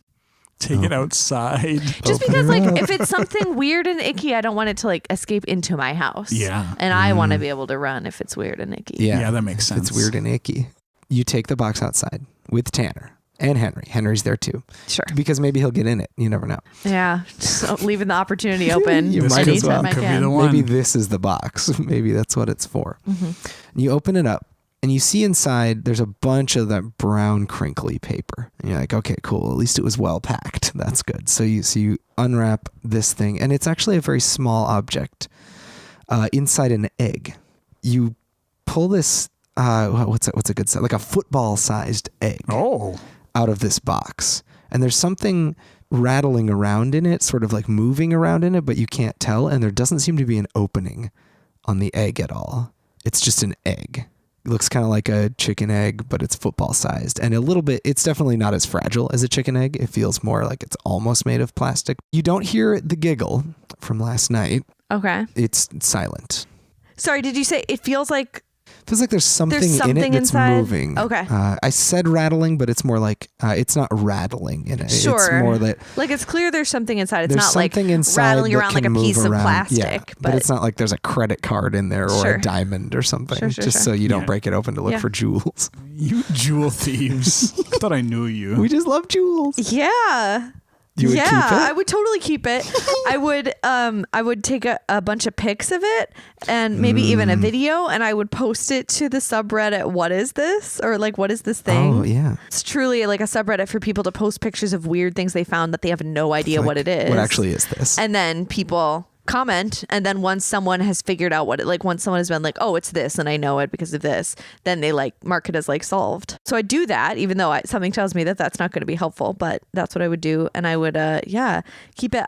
Take it outside. Just because if it's something weird and icky, I don't want it to like escape into my house. Yeah. And I want to be able to run if it's weird and icky. Yeah, that makes sense. It's weird and icky. You take the box outside with Tanner. And Henry. Henry's there too. Sure. Because maybe he'll get in it. You never know. Yeah. Just leaving the opportunity open. You might as well. Could be the one. Maybe this is the box. Maybe that's what it's for. Mm-hmm. You open it up and you see inside there's a bunch of that brown crinkly paper. And you're like, okay, cool. At least it was well packed. That's good. So you unwrap this thing, and it's actually a very small object inside an egg. You pull this, what's a good size? Like a football sized egg. Oh. Out of this box, and there's something rattling around in it, sort of like moving around in it, but you can't tell, and there doesn't seem to be an opening on the egg at all. It's just an egg. It looks kind of like a chicken egg, but it's football sized, and a little bit, it's definitely not as fragile as a chicken egg. It feels more like it's almost made of plastic. You don't hear the giggle from last night. Okay. It's silent. Sorry, did you say it feels like there's something in it that's inside? moving. Okay. I said rattling, but it's more like it's not rattling in it. Sure. It's more that like it's clear there's something inside. It's there's not like rattling around like a piece of plastic. Yeah, but it's not like there's a credit card in there or a diamond or something. Sure. So you don't break it open to look for jewels. You jewel thieves. I thought I knew you. We just love jewels. Yeah. You would keep it? I would totally keep it. I would take a bunch of pics of it and maybe even a video, and I would post it to the subreddit, what is this? Or like, what is this thing? Oh, yeah. It's truly like a subreddit for people to post pictures of weird things they found that they have no idea what it is. What actually is this? And then people comment, and then once someone has figured out what it, like once someone has been like, oh, it's this and I know it because of this, then they like mark it as like solved. So I do that, even though something tells me that that's not going to be helpful, but that's what I would do. And I would keep it.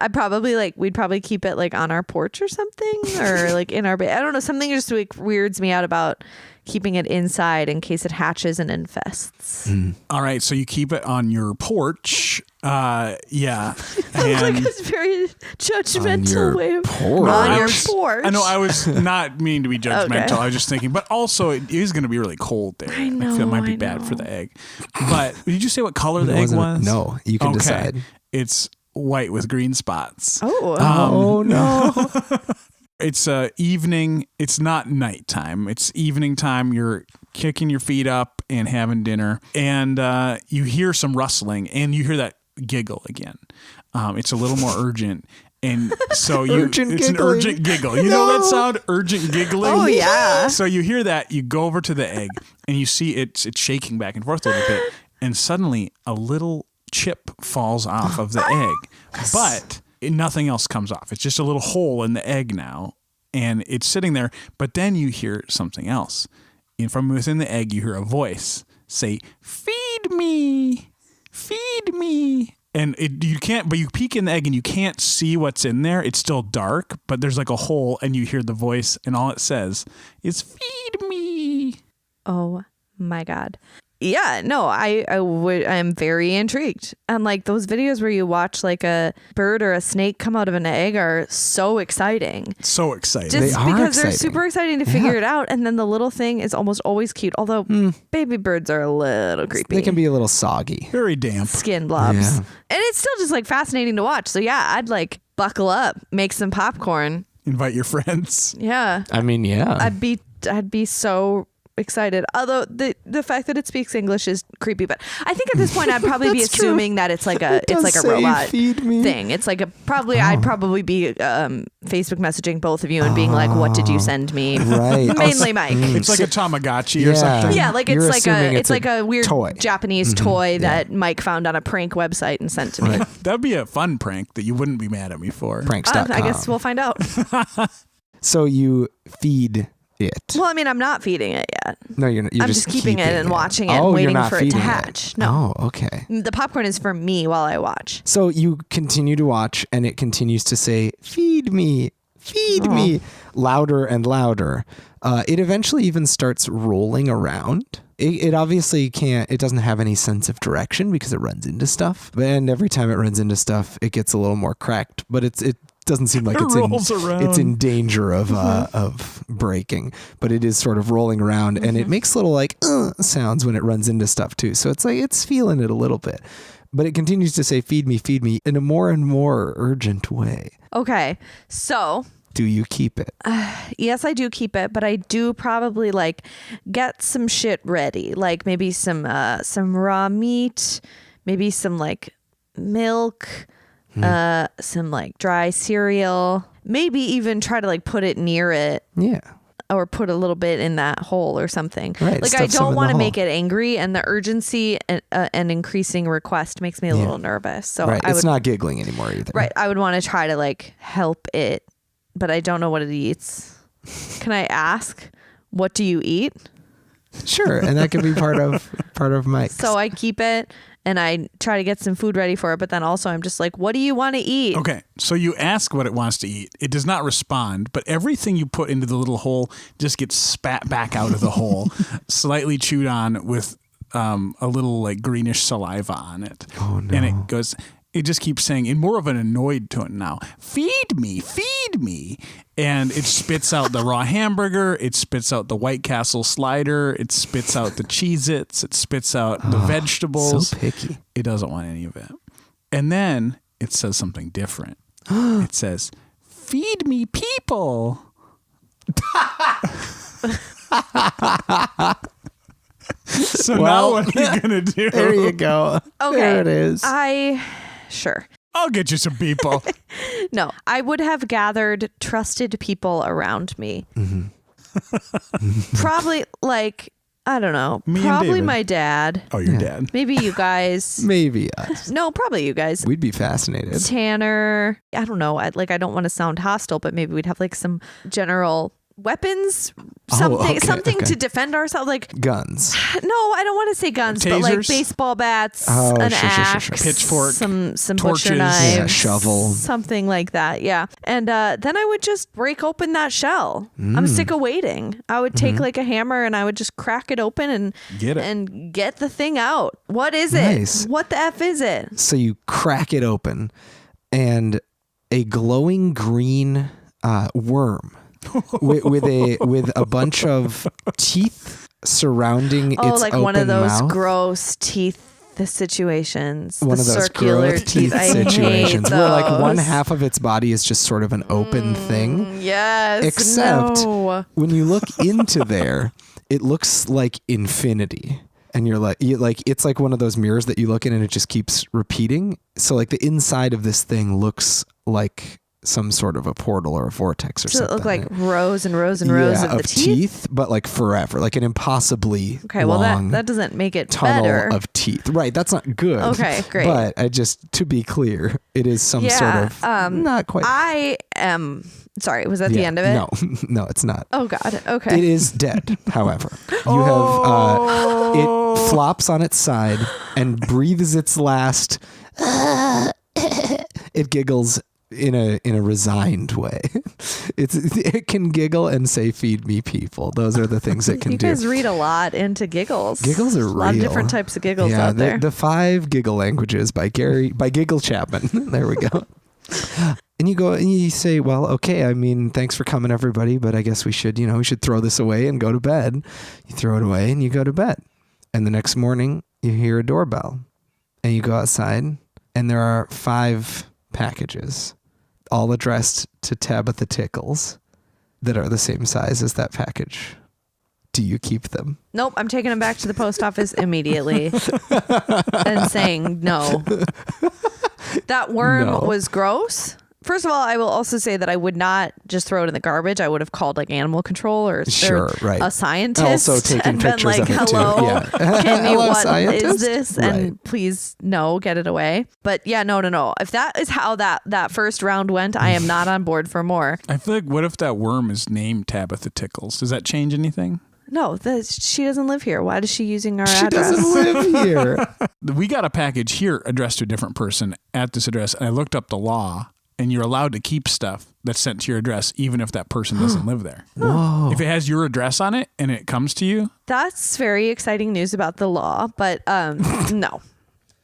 We'd probably keep it like on our porch or something, or like in our I don't know, something just like weirds me out about keeping it inside in case it hatches and infests. All right, so you keep it on your porch. Yeah. It's like And a very judgmental your way of porch. on your was- porch. I know I was not meaning to be judgmental. Okay. I was just thinking, but also it is going to be really cold there. I know, feel it might be I bad know. for the egg. But did you say what color the It egg wasn't- was? No, you can Okay. decide. It's white with green spots. Oh, Oh no. It's evening. It's not nighttime. It's evening time. You're kicking your feet up and having dinner, and you hear some rustling, and you hear that giggle again. It's a little more urgent, and so it's an giggling. urgent giggle. You know that sound, urgent giggling. Oh, yeah. So you hear that. You go over to the egg, and you see it's shaking back and forth a little bit, and suddenly a little chip falls off of the egg, but nothing else comes off. It's just a little hole in the egg now, and it's sitting there. But then you hear something else. And from within the egg, you hear a voice say, "Feed me, feed me." And you can't, but you peek in the egg and you can't see what's in there. It's still dark, but there's like a hole, and you hear the voice, and all it says is "Feed me." oh my God. Yeah, no, I'm very intrigued. And like those videos where you watch like a bird or a snake come out of an egg are so exciting. So excited. Just They are because they're exciting. super exciting to figure it out. And then the little thing is almost always cute. Although baby birds are a little creepy. They can be a little soggy. Very damp. Skin blobs. Yeah. And it's still just like fascinating to watch. So yeah, I'd like buckle up, make some popcorn. Invite your friends. Yeah. I mean, yeah. I'd be so excited. Although the fact that it speaks English is creepy, but I think at this point I'd probably be That's true. assuming that it's like a It does say, robot "Feed me." thing. It's like I'd probably be Facebook messaging both of you and being like, "What did you send me?" Right. Mainly Mike. It's like a Tamagotchi or Yeah. something. Yeah, like You're it's assuming it's it's like a a weird toy. Japanese toy that Mike found on a prank website and sent to me. That'd be a fun prank that you wouldn't be mad at me for. Pranks.com. I guess we'll find out. So you feed it. Well, I mean, I'm not feeding it yet. No, you're not. You're I'm just keeping it and watching it and Oh, you're waiting not for it to feeding hatch. No. Oh, okay. The popcorn is for me while I watch. So you continue to watch, and it continues to say, "Feed me, feed me," louder and louder. It eventually even starts rolling around. It obviously can't. It doesn't have any sense of direction because it runs into stuff. And every time it runs into stuff, it gets a little more cracked. But it doesn't seem like It it's rolls around. it's in danger of breaking. But it is sort of rolling around, and it makes little like sounds when it runs into stuff too. So it's like it's feeling it a little bit. But it continues to say, feed me," in a more and more urgent way. Okay. So, Do you keep it? yes, I do keep it, but I do probably like get some shit ready. Like maybe some raw meat, maybe some like milk, some like dry cereal, maybe even try to like put it near it. Yeah. Or put a little bit in that hole or something. Right, Like I stuff some in don't the want to hole. make it angry, and the urgency and increasing request makes me a little nervous. So Right. I It's would not giggling anymore either. right. I would want to try to like help it, but I don't know what it eats. Can I ask, what do you eat? Sure. And that could be part of Mike's. So I keep it and I try to get some food ready for it, but then also I'm just like, what do you want to eat? Okay, so you ask what it wants to eat. It does not respond, but everything you put into the little hole just gets spat back out of the hole, slightly chewed on with a little like greenish saliva on it. Oh, no. And it just keeps saying in more of an annoyed tone now, "Feed me, feed me." And it spits out the raw hamburger. It spits out the White Castle slider. It spits out the Cheez-Its. It spits out the vegetables. So picky. It doesn't want any of it. And then it says something different. It says, "Feed me, people." So now what are you going to do? There you go. Okay. There it is. Sure. I'll get you some people. No, I would have gathered trusted people around me. Probably like, I don't know, Me and probably David. my dad. Oh, your dad. Maybe you guys. Maybe us. No, probably you guys. We'd be fascinated. Tanner. I don't know. I don't want to sound hostile, but maybe we'd have like some general weapons, okay, something okay. to defend ourselves, like Guns. No, I don't want to say guns, but like Tasers? baseball bats, Oh, an sure. axe, Pitchfork, some torches. butcher knives, Yeah, shovel. something like that. Yeah, and then I would just break open that shell. I'm sick of waiting. I would take like a hammer and I would just crack it open and Get it. and get the thing out. What is Nice. it? What the F is it? So you crack it open, and a glowing green worm with a bunch of teeth surrounding its Oh, like open one of those mouth. gross teeth situations. One the of those circular growth teeth I situations hate where like one those. half of its body is just sort of an open thing. Yes. Except no. when you look into there, it looks like infinity. And you're like, it's like one of those mirrors that you look in and it just keeps repeating. So like the inside of this thing looks like some sort of a portal or a vortex or Does something. it look like rows and rows and rows of the teeth? but like forever, like an impossibly Okay, well long that doesn't make it tunnel better. of teeth. Right, that's not good. Okay, great. But I just, to be clear, it is some sort of not quite. I am sorry. Was that the end of it? No, it's not. Oh God. Okay. It is dead, however. You have it flops on its side and breathes its last. It giggles in a resigned way. It can giggle and say, "Feed me, people." Those are the things it can you do. guys read a lot into giggles. Giggles are a lot of real. different types of giggles out there. The 5 Giggle Languages by Giggle Chapman. There we go. And you go and you say, well, okay, I mean, thanks for coming, everybody, but I guess we should throw this away and go to bed. You throw it away and you go to bed. And the next morning you hear a doorbell and you go outside and there are 5 packages, all addressed to Tabitha Tickles, that are the same size as that package. Do you keep them? Nope, I'm taking them back to the post office immediately and saying no. That worm was gross. First of all, I will also say that I would not just throw it in the garbage. I would have called like animal control or right. a scientist Also taking and been pictures like, of it too. hello, Yeah. can you, Hello, what scientist? is this? Right. And please, no, get it away. But yeah, no. If that is how that first round went, I am not on board for more. I feel like, what if that worm is named Tabitha Tickles? Does that change anything? No, she doesn't live here. Why is she using our She address? doesn't live here. We got a package here addressed to a different person at this address, and I looked up the law, and you're allowed to keep stuff that's sent to your address even if that person doesn't live there. Whoa. If it has your address on it and it comes to you, That's very exciting news about the law, but no.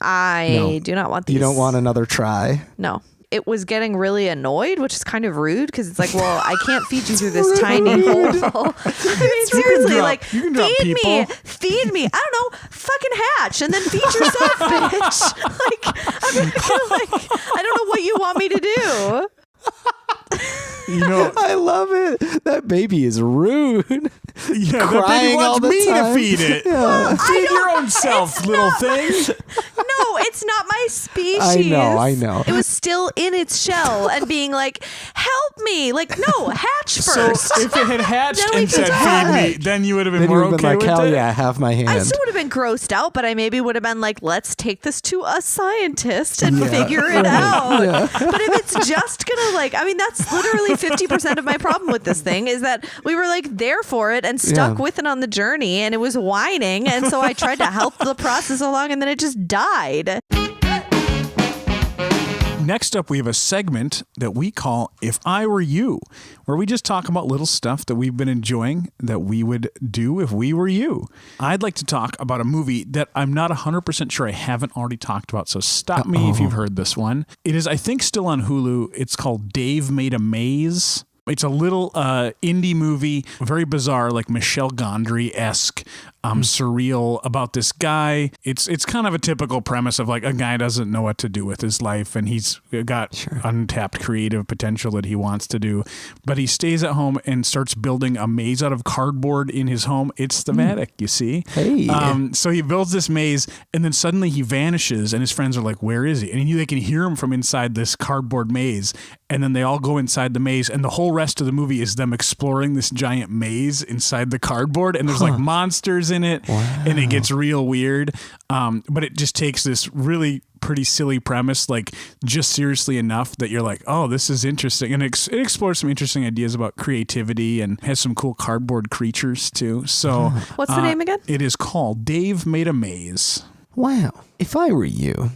I do not want these. You don't want another try? No. It was getting really annoyed, which is kind of rude because it's like, well, I can't feed you through this tiny hole. I mean, seriously, like, you can drop feed me, people. feed me. I don't know, fucking hatch and then feed yourself, bitch. Like, I don't know what you want me to do. I love it. That baby is rude. yeah, that baby Crying all wants the me time. to feed it. Feed your own self, little thing. No, it's not my species. I know. It was still in its shell and being like, help me. Like, no, hatch first. So if it had hatched Then we and can said talk. feed me, then you would have been Then you more would have okay been like, with hell it. yeah, have my hand. I still would have been grossed out, but I maybe would have been like, let's take this to a scientist and figure it out. But if it's just gonna that's literally 50% of my problem with this thing is that we were like there for it and stuck with it on the journey and it was whining. And so I tried to help the process along and then it just died. Next up, we have a segment that we call If I Were You, where we just talk about little stuff that we've been enjoying that we would do if we were you. I'd like to talk about a movie that I'm not 100% sure I haven't already talked about, so stop me if you've heard this one. It is, I think, still on Hulu. It's called Dave Made a Maze. It's a little indie movie, very bizarre, like Michel Gondry-esque, surreal about this guy. It's kind of a typical premise of like a guy doesn't know what to do with his life and he's got untapped creative potential that he wants to do, but he stays at home and starts building a maze out of cardboard in his home. It's thematic, you see. Hey. So he builds this maze and then suddenly he vanishes and his friends are like, where is he? And they can hear him from inside this cardboard maze. And then they all go inside the maze and the whole whole rest of the movie is them exploring this giant maze inside the cardboard, and there's like monsters in it, and it gets real weird. But it just takes this really pretty silly premise, like just seriously enough that you're like, oh, this is interesting. And it explores some interesting ideas about creativity and has some cool cardboard creatures too. So What's the name again? It is called Dave Made a Maze. Wow. If I were you,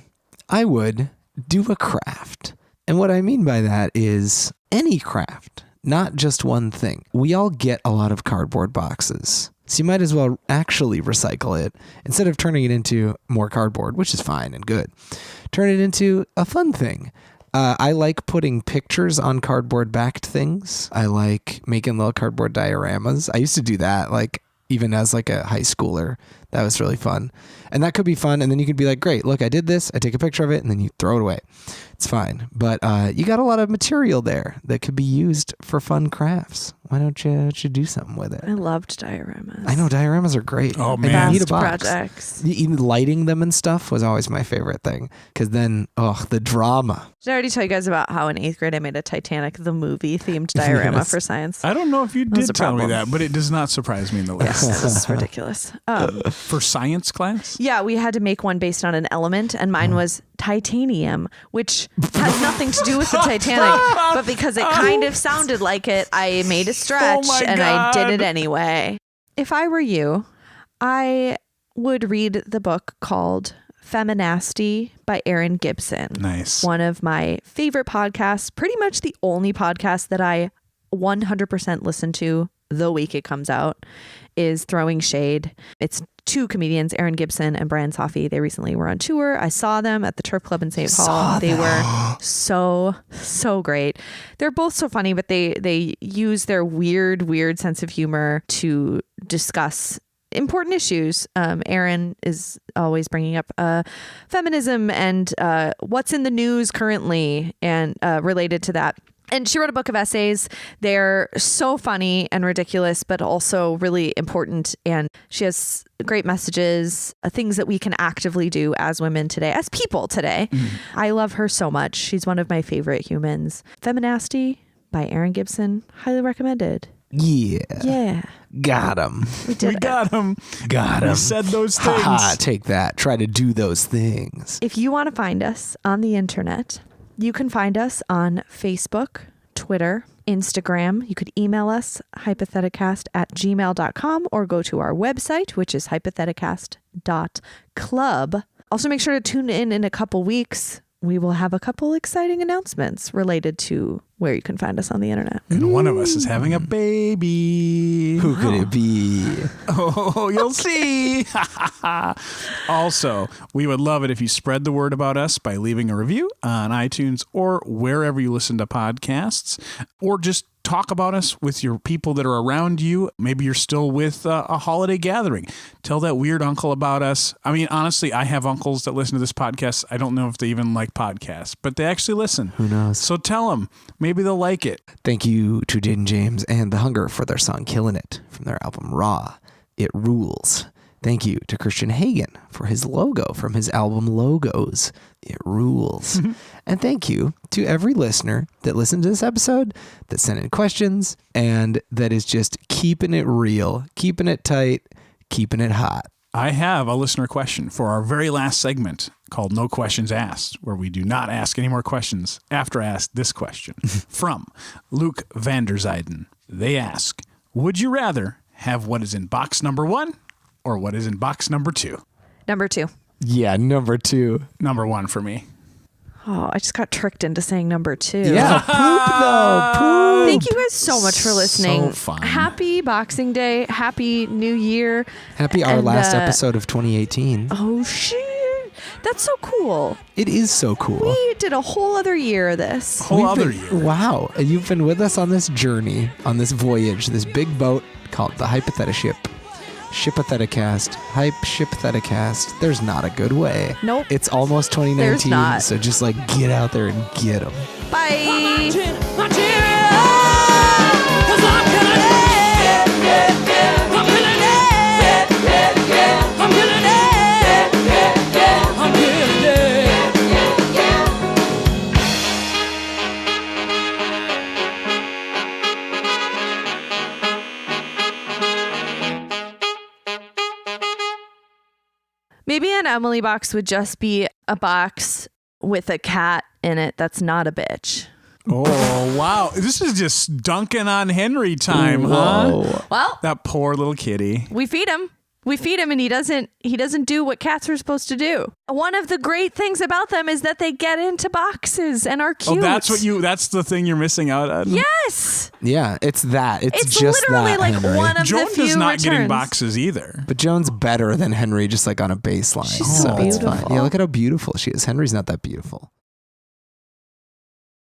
I would do a craft. And what I mean by that is any craft, not just one thing. We all get a lot of cardboard boxes. So you might as well actually recycle it instead of turning it into more cardboard, which is fine and good. Turn it into a fun thing. I like putting pictures on cardboard backed things. I like making little cardboard dioramas. I used to do that like even as like a high schooler. That was really fun. And that could be fun. And then you could be like, great, look, I did this. I take a picture of it and then you throw it away. It's fine. But you got a lot of material there that could be used for fun crafts. Why don't you do something with it? I loved dioramas. I know dioramas are great. Oh, And man. you need a Best box. projects. Even lighting them and stuff was always my favorite thing. Because then, the drama. Did I already tell you guys about how in 8th grade I made a Titanic the movie themed diorama Yes. for science? I don't know if you was did a tell me problem. that, but it does not surprise me in the Yes, least. this is ridiculous. For science class? Yeah, we had to make one based on an element, and mine was titanium, which has nothing to do with the Titanic, but because it kind of sounded like it, I made a stretch, my and I did it God. anyway. If I were you, I would read the book called Feminasty by Erin Gibson. Nice. One of my favorite podcasts, pretty much the only podcast that I 100% listen to the week it comes out, is Throwing Shade. It's two comedians, Erin Gibson and Brian Safi. They recently were on tour. I saw them at the Turf Club in St. Paul. They were so great. They're both so funny, but they use their weird sense of humor to discuss important issues. Erin is always bringing up feminism and what's in the news currently and related to that. And she wrote a book of essays. They're so funny and ridiculous, but also really important. And she has great messages, things that we can actively do as women today, as people today. I love her so much. She's one of my favorite humans. Feminasty by Erin Gibson. Highly recommended. Yeah. Got him. We did We it. got him. Got him. We said those things. Ha, take that. Try to do those things. If you want to find us on the internet, you can find us on Facebook, Twitter, Instagram. You could email us, hypotheticast@gmail.com, or go to our website, which is hypotheticast.club. Also, make sure to tune in a couple weeks. We will have a couple exciting announcements related to where you can find us on the internet. And one of us is having a baby. Who could it be? Oh, you'll see. Also, we would love it if you spread the word about us by leaving a review on iTunes or wherever you listen to podcasts, or just talk about us with your people that are around you. Maybe you're still with a holiday gathering. Tell that weird uncle about us. I mean, honestly, I have uncles that listen to this podcast. I don't know if they even like podcasts, but they actually listen. Who knows? So tell them. Maybe they'll like it. Thank you to Jaden James and The Hunger for their song Killin' It from their album Raw. It rules. Thank you to Christian Hagen for his logo from his album Logos. It rules. And thank you to every listener that listened to this episode, that sent in questions, and that is just keeping it real, keeping it tight, keeping it hot. I have a listener question for our very last segment called No Questions Asked, where we do not ask any more questions after I ask this question from Luke Vanderzijden. They ask, would you rather have what is in box number 1 or what is in box number 2? Number 2. Yeah, number 2. Number 1 for me. Oh, I just got tricked into saying number 2. Yeah, poop though, poop. Thank you guys so much for listening. So fun. Happy Boxing Day. Happy New Year. Happy our And, last episode of 2018. Oh, shit. That's so cool. It is so cool. We did a whole other year of this. Whole We've other been- year. Wow. You've been with us on this journey, on this voyage, this big boat called the Hypotheticast. Hypotheticast. Hypotheticast. There's not a good way. Nope. It's almost 2019, There's not. so just like get out there and get them. Bye. Maybe an Emily box would just be a box with a cat in it that's not a bitch. Oh, wow. This is just dunking on Henry time, huh? Well, That poor little kitty. we feed him. We feed him and he doesn't do what cats are supposed to do. One of the great things about them is that they get into boxes and are cute. Oh, that's the thing you're missing out on? Yes. Yeah, it's that. It's just literally that, like Henry. one of Joan the few is not getting returns. boxes either. But Joan's better than Henry, just like on a baseline. She's so it's fine. beautiful. Yeah, look at how beautiful she is. Henry's not that beautiful.